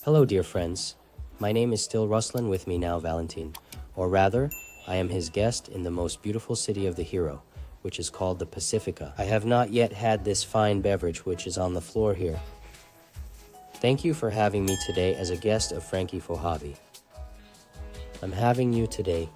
Hello, dear friends. My name is still Ruslan, with me now Valentine. Or rather, I am his guest in the most beautiful city of the hero, which is called the Pacifica. I have not yet had this fine beverage which is on the floor here. Thank you for having me today as a guest of Frankie Fohabi. I'm having you today.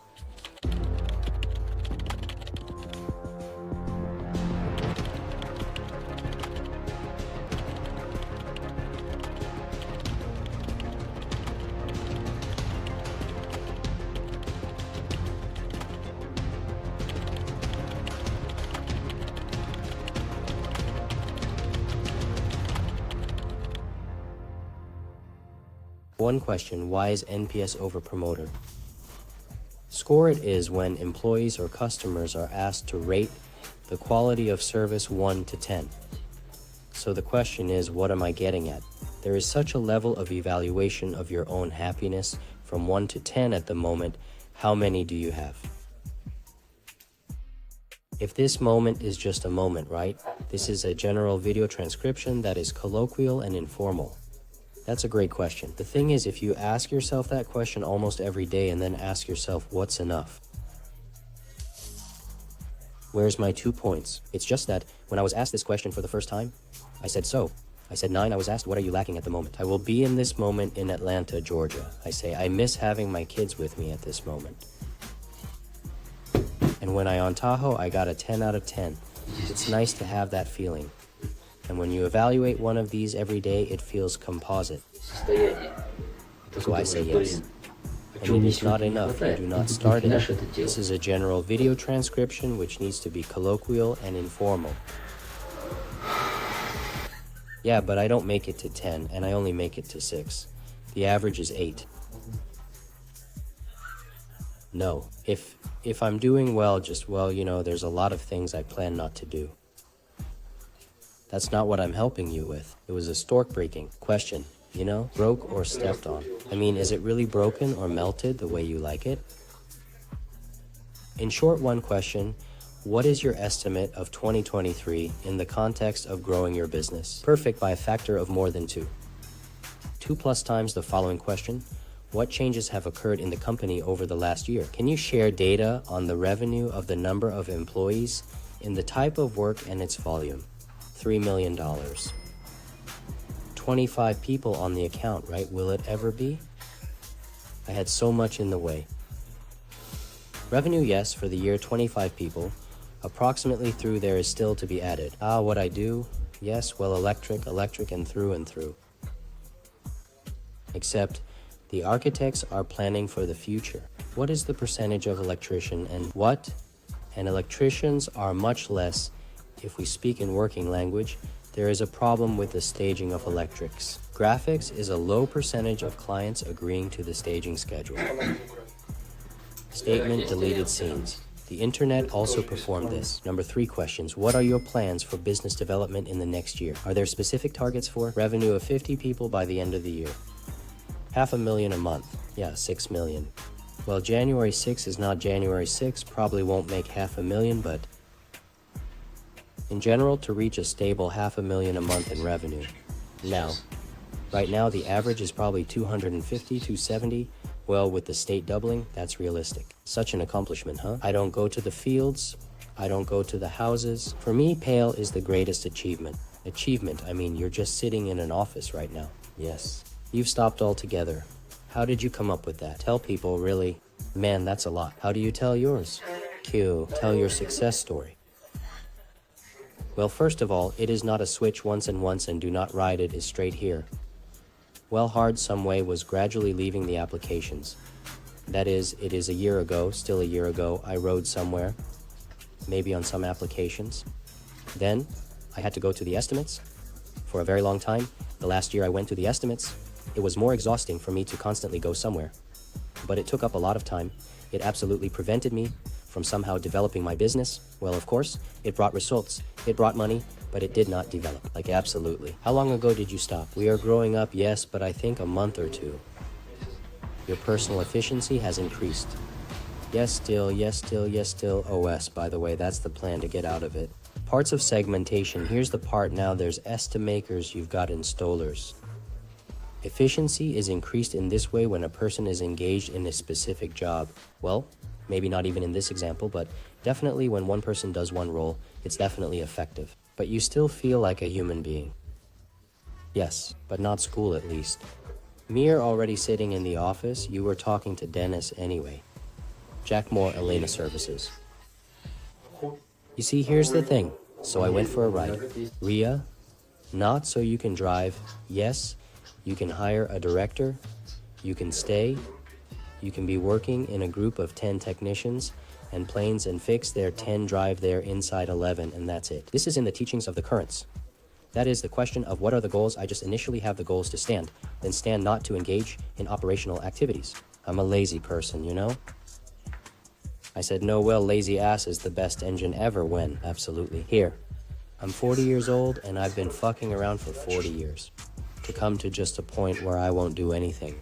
One question, why is NPS over promoter? Score it is when employees or customers are asked to rate the quality of service 1 to 10. So the question is, what am I getting at? There is such a level of evaluation of your own happiness from 1 to 10 at the moment. How many do you have? If this moment is just a moment, right? This is a general video transcription that is colloquial and informal. That's a great question. The thing is, if you ask yourself that question almost every day and then ask yourself, what's enough? Where's my 2 points? It's just that when I was asked this question for the first time, I said so. I said 9. I was asked, what are you lacking at the moment? I will be in this moment in Atlanta, Georgia. I say, I miss having my kids with me at this moment. And when I on Tahoe, I got a 10 out of 10. It's nice to have that feeling. And when you evaluate one of these every day, it feels composite. So I say yes. And it is not enough, you do not start it. This is a general video transcription which needs to be colloquial and informal. Yeah, but I don't make it to 10, and I only make it to 6. The average is 8. No, if I'm doing well, there's a lot of things I plan not to do. That's not what I'm helping you with. It was a stork-breaking question, broke or stepped on. I mean, is it really broken or melted the way you like it? In short, one question, what is your estimate of 2023 in the context of growing your business? Perfect by a factor of more than 2. 2 plus times the following question, what changes have occurred in the company over the last year? Can you share data on the revenue of the number of employees in the type of work and its volume? $3 million. 25 people on the account, right? Will it ever be? I had so much in the way. Revenue, yes, for the year 25 people. Approximately through there is still to be added. What I do? Yes, well, electric and through. Except the architects are planning for the future. What is the percentage of electrician and what? And electricians are much less. If we speak in working language, there is a problem with the staging of electrics. Graphics is a low percentage of clients agreeing to the staging schedule. Statement, deleted scenes. The internet also performed this. Number 3 questions. What are your plans for business development in the next year? Are there specific targets for revenue of 50 people by the end of the year? $500,000 a month. Yeah, 6 million. Well, January 6 is not January 6, probably won't make $500,000, but in general, to reach a stable $500,000 a month in revenue. Right now, the average is probably 250, 270. Well, with the state doubling, that's realistic. Such an accomplishment, huh? I don't go to the fields. I don't go to the houses. For me, Pale is the greatest achievement. I mean, you're just sitting in an office right now. Yes. You've stopped altogether. How did you come up with that? Tell people, really. Man, that's a lot. How do you tell yours? Q, tell your success story. Well, first of all, it is not a switch once and do not ride it is straight here. Well, hard some way was gradually leaving the applications. That is, it is a year ago, still a year ago, I rode somewhere, maybe on some applications. Then, I had to go to the estimates. For a very long time, the last year I went to the estimates. It was more exhausting for me to constantly go somewhere. But it took up a lot of time. It absolutely prevented me from somehow developing my business. Well, of course, it brought results. It brought money, but it did not develop. Like, absolutely. How long ago did you stop? We are growing up, yes, but I think a month or 2. Your personal efficiency has increased. Yes, still. OS, by the way, that's the plan to get out of it. Parts of segmentation. Here's the part now. There's estimators, you've got installers. Efficiency is increased in this way when a person is engaged in a specific job. Well, maybe not even in this example, but definitely when one person does one role, it's definitely effective. But you still feel like a human being. Yes, but not school at least. Mere already sitting in the office, you were talking to Dennis anyway. Jack Moore, Elena Services. You see, here's the thing. So I went for a ride. Ria, not so you can drive. Yes, you can hire a director. You can stay. You can be working in a group of 10 technicians and planes and fix their 10 drive there inside 11, and that's it. This is in the teachings of the currents. That is the question of what are the goals. I just initially have the goals to stand, then stand not to engage in operational activities. I'm a lazy person, you know? I said, no, well, lazy ass is the best engine ever when, absolutely. Here, I'm 40 years old and I've been fucking around for 40 years. To come to just a point where I won't do anything.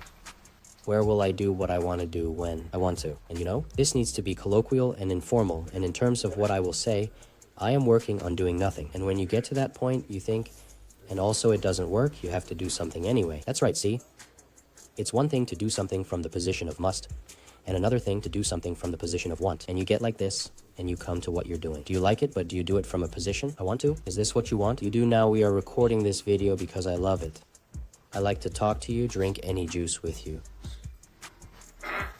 Where will I do what I want to do when I want to? And you know, this needs to be colloquial and informal, and in terms of what I will say, I am working on doing nothing. And when you get to that point, you think, and also it doesn't work, you have to do something anyway. That's right, see? It's one thing to do something from the position of must, and another thing to do something from the position of want. And you get like this, and you come to what you're doing. Do you like it, but do you do it from a position? I want to? Is this what you want? You do now. We are recording this video because I love it. I like to talk to you, drink any juice with you.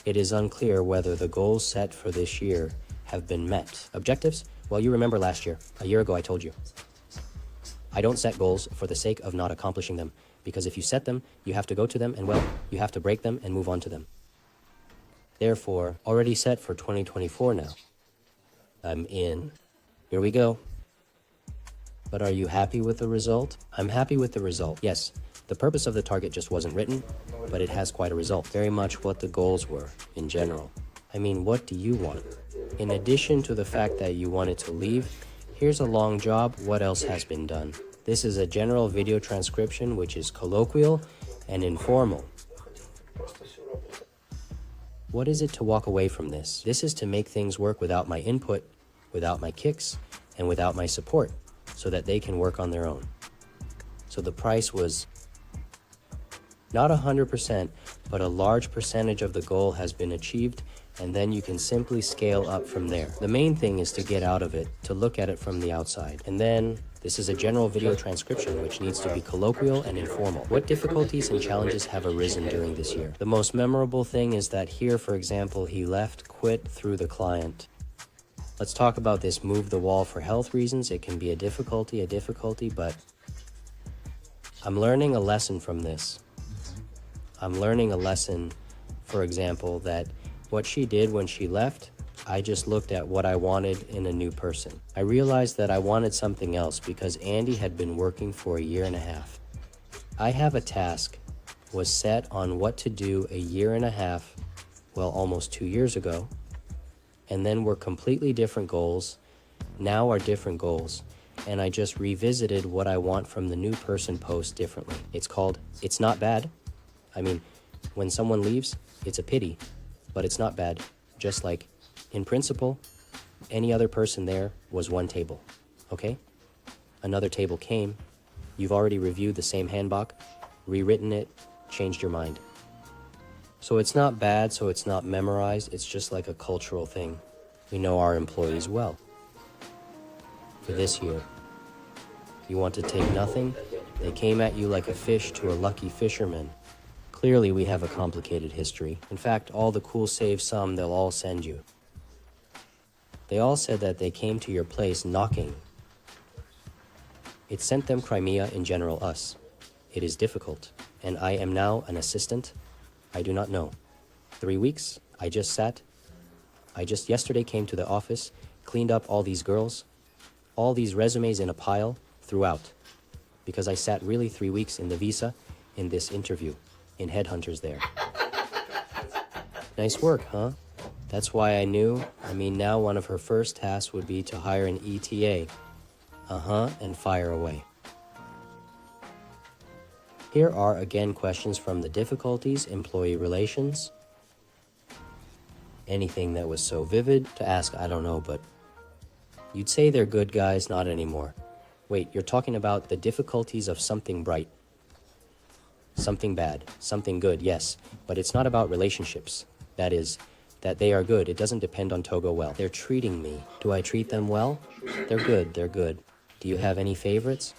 It is unclear whether the goals set for this year have been met. Objectives? Well, you remember last year. A year ago I told you. I don't set goals for the sake of not accomplishing them, because if you set them, you have to go to them, and well, you have to break them and move on to them. Therefore, already set for 2024 now. I'm in. Here we go. But are you happy with the result? I'm happy with the result, yes. The purpose of the target just wasn't written, but it has quite a result. Very much what the goals were, in general. I mean, what do you want? In addition to the fact that you wanted to leave, here's a long job. What else has been done? This is a general video transcription which is colloquial and informal. What is it to walk away from this? This is to make things work without my input, without my kicks, and without my support, so that they can work on their own. So the price was not 100%, but a large percentage of the goal has been achieved, and then you can simply scale up from there. The main thing is to get out of it, to look at it from the outside. And then, this is a general video transcription which needs to be colloquial and informal. What difficulties and challenges have arisen during this year? The most memorable thing is that here, for example, he left, quit through the client. Let's talk about this move the wall for health reasons. It can be a difficulty, but I'm learning a lesson from this. I'm learning a lesson, for example, that what she did when she left, I just looked at what I wanted in a new person. I realized that I wanted something else because Andy had been working for a year and a half. I have a task, was set on what to do a year and a half, well, almost 2 years ago, and then were completely different goals, now are different goals, and I just revisited what I want from the new person post differently. It's called, It's Not Bad. I mean, when someone leaves, it's a pity, but it's not bad. Just like, in principle, any other person there was one table, okay? Another table came, you've already reviewed the same handbook, rewritten it, changed your mind. So it's not bad, so it's not memorized, it's just like a cultural thing. We know our employees well. For this year, you want to take nothing? They came at you like a fish to a lucky fisherman. Clearly, we have a complicated history. In fact, all the cool save some, they'll all send you. They all said that they came to your place knocking. It sent them Crimea, in general us. It is difficult, and I am now an assistant. I do not know. 3 weeks, I just yesterday came to the office, cleaned up all these girls, all these resumes in a pile, throughout. Because I sat really 3 weeks in the visa, in this interview. In headhunters there. Nice work, huh? That's why I knew. Now one of her first tasks would be to hire an ETA. And fire away. Here are again questions from the difficulties, employee relations. Anything that was so vivid to ask, I don't know, but you'd say they're good guys, not anymore. Wait, you're talking about the difficulties of something bright. Something bad, something good, yes, but it's not about relationships. That is, that they are good. It doesn't depend on Togo well. They're treating me. Do I treat them well? They're good, they're good. Do you have any favorites?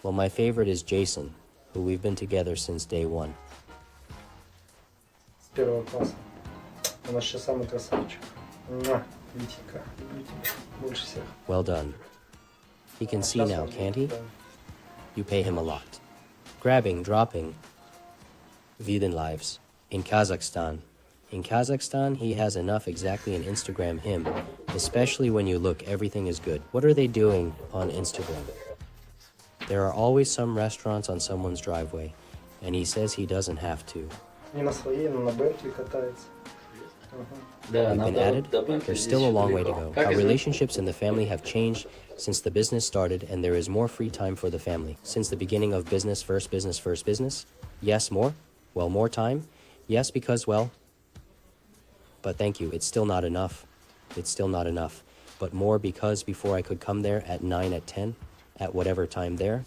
Well, my favorite is Jason, who we've been together since day one. С первого класса. У нас сейчас самый красавчик. Витенька, люблю тебя больше всех. Well done. He can see now, can't he? You pay him a lot. Grabbing, dropping. Vidin lives. In Kazakhstan. In Kazakhstan, he has enough exactly in Instagram him. Especially when you look, everything is good. What are they doing on Instagram? There are always some restaurants on someone's driveway. And he says he doesn't have to. Не на своей, но на Бентли катается. You've been added? There's still a long way to go. Our relationships in the family have changed since the business started, and there is more free time for the family. Since the beginning of business, first business, first business? Yes, more? Well, more time? Yes, because, well... But thank you, it's still not enough. It's still not enough. But more because before I could come there at 9, at 10, at whatever time there,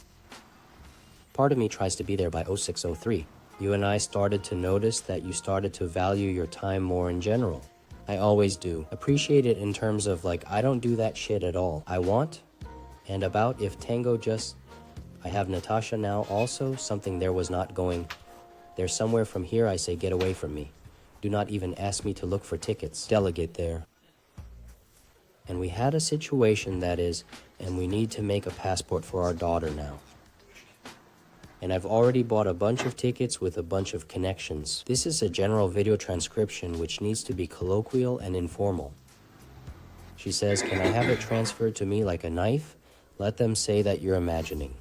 part of me tries to be there by 06:03. You and I started to notice that you started to value your time more in general. I always do. Appreciate it in terms of like, I don't do that shit at all. I want, and about if Tango just... I have Natasha now also, something there was not going. There's somewhere from here I say get away from me. Do not even ask me to look for tickets. Delegate there. And we had a situation that is, and we need to make a passport for our daughter now. And I've already bought a bunch of tickets with a bunch of connections. This is a general video transcription which needs to be colloquial and informal. She says, can I have it transferred to me like a knife? Let them say that you're imagining.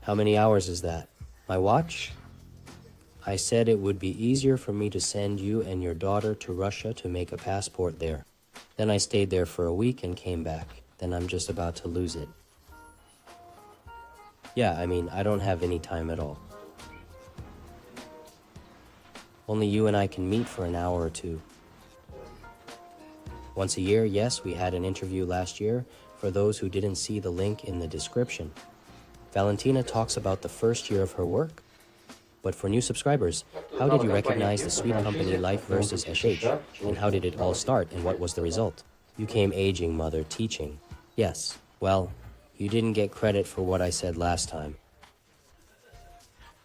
How many hours is that? My watch? I said it would be easier for me to send you and your daughter to Russia to make a passport there. Then I stayed there for a week and came back. Then I'm just about to lose it. Yeah, I mean, I don't have any time at all. Only you and I can meet for an hour or two. Once a year, yes, we had an interview last year for those who didn't see the link in the description. Valentina talks about the first year of her work. But for new subscribers, how did you recognize the sweet company Life versus SH? And how did it all start and what was the result? You came aging, mother, teaching. Yes, well... You didn't get credit for what I said last time.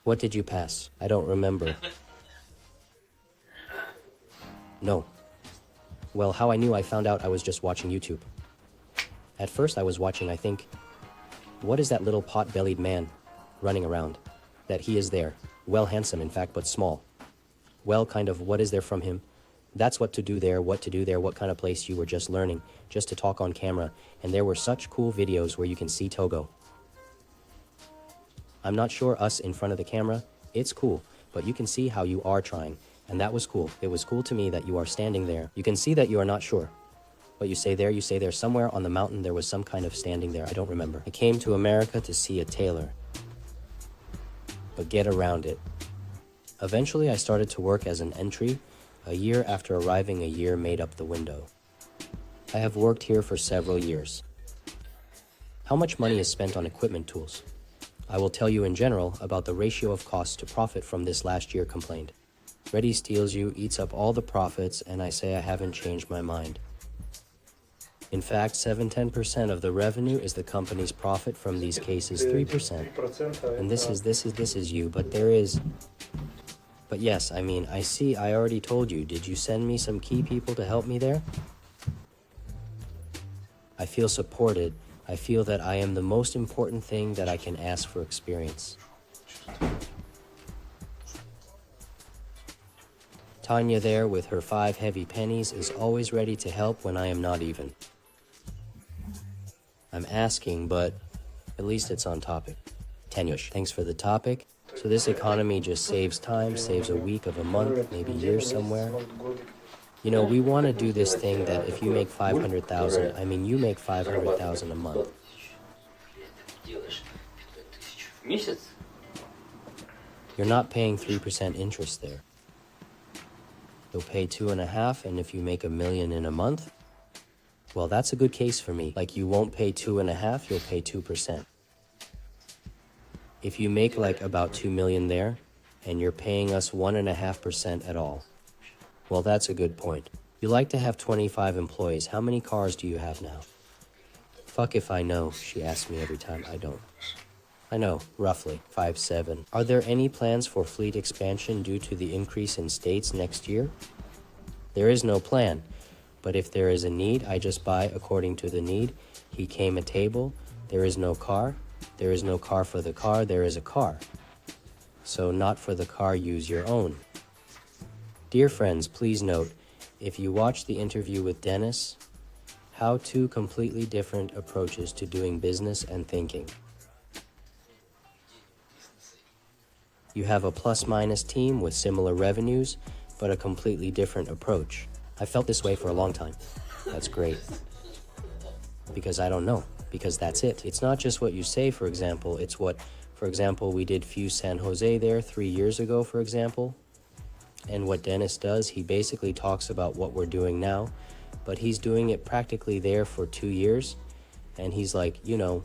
What did you pass? I don't remember. No. Well, how I knew, I found out I was just watching YouTube. At first I was watching, I think, what is that little pot-bellied man running around? That he is there. Well, handsome, in fact, but small. Well, kind of, what is there from him? That's what to do there, what kind of place you were just learning, just to talk on camera, and there were such cool videos where you can see Togo. I'm not sure us in front of the camera, it's cool, but you can see how you are trying, and that was cool. It was cool to me that you are standing there. You can see that you are not sure. But you say there, somewhere on the mountain there was some kind of standing there, I don't remember. I came to America to see a tailor. But get around it. Eventually I started to work as an entry. A year after arriving, a year made up the window. I have worked here for several years. How much money is spent on equipment tools? I will tell you in general about the ratio of cost to profit from this last year complained. Reddy steals you, eats up all the profits, and I say I haven't changed my mind. In fact, 7–10% of the revenue is the company's profit from these cases, 3%. And this is you, but there is... But yes, I mean, I see, I already told you. Did you send me some key people to help me there? I feel supported. I feel that I am the most important thing that I can ask for experience. Tanya there with her 5 heavy pennies is always ready to help when I am not even. I'm asking, but at least it's on topic. Tanyush, thanks for the topic. So this economy just saves time, saves a week of a month, maybe years somewhere. You know, we want to do this thing that if you make 500,000, I mean, you make 500,000 a month. You're not paying 3% interest there. You'll pay 2.5%, and if you make $1 million in a month, well, that's a good case for me. Like, you won't pay 2.5%, you'll pay 2%. If you make like about 2 million there, and you're paying us 1.5% at all. Well, that's a good point. You like to have 25 employees. How many cars do you have now? Fuck if I know, she asks me every time. I don't. I know, roughly, 5, 7. Are there any plans for fleet expansion due to the increase in states next year? There is no plan, but if there is a need, I just buy according to the need. He came a table. There is no car. There is no car for the car. There is a car. So not for the car, use your own. Dear friends, please note, if you watch the interview with Dennis, how two completely different approaches to doing business and thinking. You have a plus-minus team with similar revenues, but a completely different approach. I felt this way for a long time. That's great. Because I don't know. Because that's it. It's not just what you say, for example. It's what, for example, we did Fuse San Jose there 3 years ago, for example. And what Dennis does, he basically talks about what we're doing now, but he's doing it practically there for 2 years. And he's like, you know,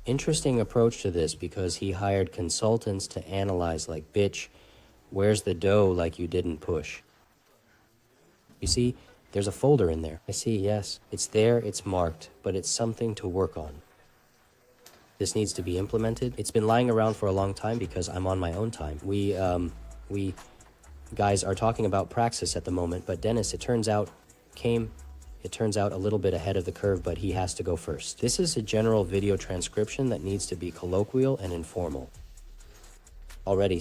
interesting approach to this because he hired consultants to analyze like, bitch, where's the dough like you didn't push? You see, there's a folder in there. I see, yes. It's there, it's marked, but it's something to work on. This needs to be implemented. It's been lying around for a long time because I'm on my own time. We guys are talking about praxis at the moment, but Dennis, it turns out a little bit ahead of the curve, but he has to go first. This is a general video transcription that needs to be colloquial and informal. Already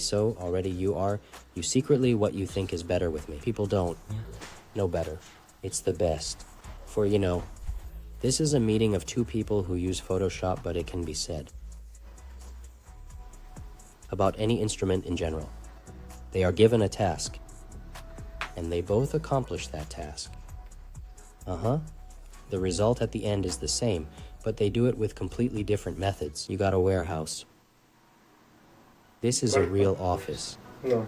you secretly what you think is better with me. People don't know better. It's the best. For, you know, this is a meeting of two people who use Photoshop, but it can be said about any instrument in general. They are given a task, and they both accomplish that task. The result at the end is the same, but they do it with completely different methods. You got a warehouse. This is a real office. No.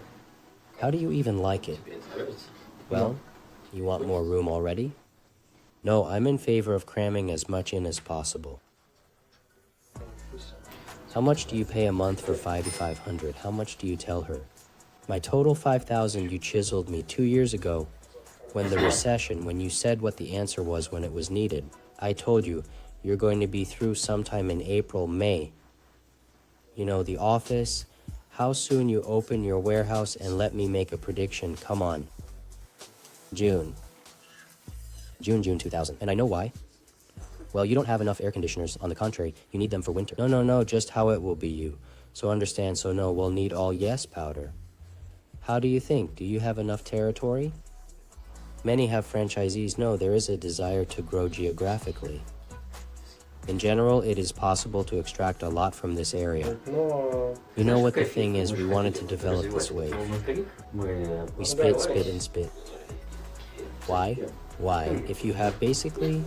How do you even like it? Well, you want more room already? No, I'm in favor of cramming as much in as possible. How much do you pay a month for 5,500? How much do you tell her? My total 5,000 you chiseled me 2 years ago when the recession, when you said what the answer was when it was needed. I told you, you're going to be through sometime in April, May. You know, the office, how soon you open your warehouse, and let me make a prediction. Come on. June 2000. And I know why. Well, you don't have enough air conditioners. On the contrary, you need them for winter. No, just how it will be you. So understand, so no, we'll need all yes powder. How do you think? Do you have enough territory? Many have franchisees. No, there is a desire to grow geographically. In general, it is possible to extract a lot from this area. No. You know what the thing is, we wanted to develop this wave. We spit, and spit. Why? Why? If you have basically,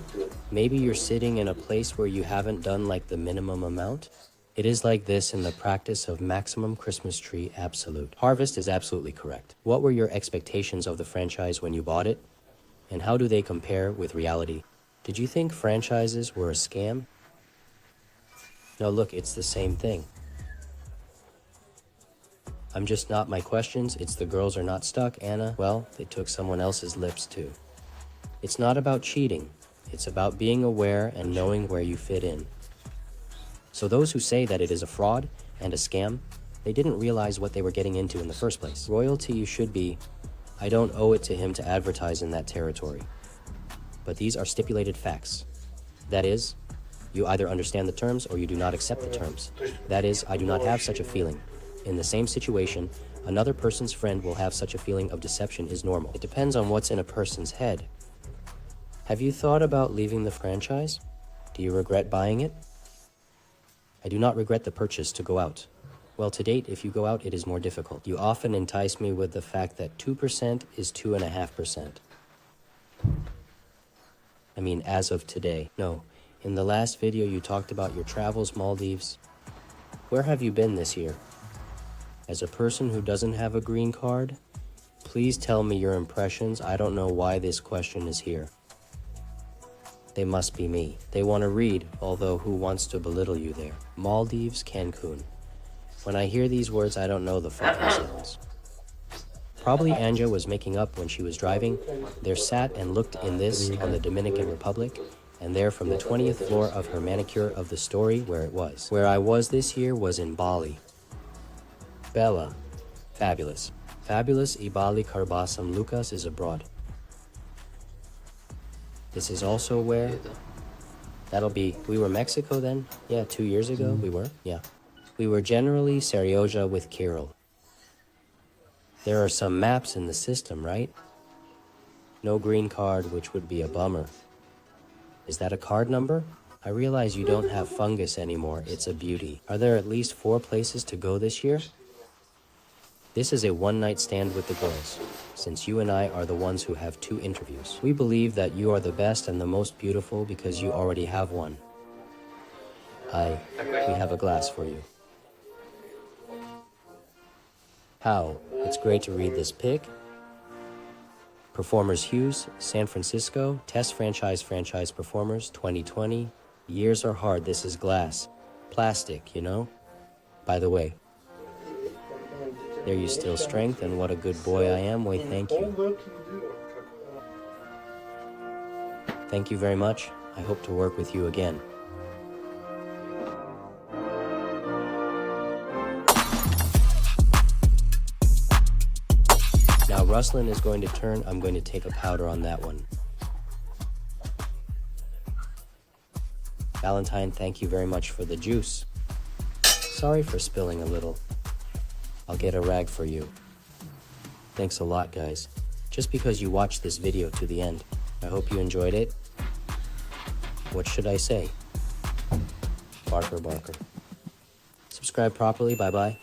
maybe you're sitting in a place where you haven't done like the minimum amount. It is like this in the practice of maximum Christmas tree absolute. Harvest is absolutely correct. What were your expectations of the franchise when you bought it? And how do they compare with reality? Did you think franchises were a scam? No, look, it's the same thing. I'm just not my questions. It's the girls are not stuck, Anna. Well, they took someone else's lips too. It's not about cheating. It's about being aware and knowing where you fit in. So those who say that it is a fraud and a scam, they didn't realize what they were getting into in the first place. Royalty you should be, I don't owe it to him to advertise in that territory. But these are stipulated facts. That is, you either understand the terms or you do not accept the terms. That is, I do not have such a feeling. In the same situation, another person's friend will have such a feeling of deception is normal. It depends on what's in a person's head. Have you thought about leaving the franchise? Do you regret buying it? I do not regret the purchase to go out. Well, to date, if you go out, it is more difficult. You often entice me with the fact that 2% is 2.5%. I mean, as of today. No, in the last video you talked about your travels, Maldives. Where have you been this year? As a person who doesn't have a green card, please tell me your impressions. I don't know why this question is here. They must be me. They want to read, although who wants to belittle you there? Maldives, Cancun. When I hear these words, I don't know the fucking sounds. Probably Anja was making up when she was driving. There sat and looked in this on the Dominican Republic, and there from the 20th floor of her manicure of the story where it was. Where I was this year was in Bali. Bella. Fabulous. Fabulous Ibali Karbasam Lucas is abroad. This is also where... That'll be... We were Mexico then? Yeah, 2 years ago we were? Yeah. We were generally Serioja with Kirill. There are some maps in the system, right? No green card, which would be a bummer. Is that a card number? I realize you don't have fungus anymore. It's a beauty. Are there at least 4 places to go this year? This is a one-night stand with the girls, since you and I are the ones who have 2 interviews. We believe that you are the best and the most beautiful because you already have one. We have a glass for you. How? It's great to read this pic. Performers Hughes, San Francisco, Test Franchise Performers, 2020. Years are hard, this is glass. Plastic, you know? By the way, there you still strength, and what a good boy I am. Wait, thank you. Thank you very much. I hope to work with you again. Now Ruslan is going to turn. I'm going to take a powder on that one. Valentine, thank you very much for the juice. Sorry for spilling a little. I'll get a rag for you. Thanks a lot, guys. Just because you watched this video to the end, I hope you enjoyed it. What should I say? Barker, Barker. Subscribe properly, bye-bye.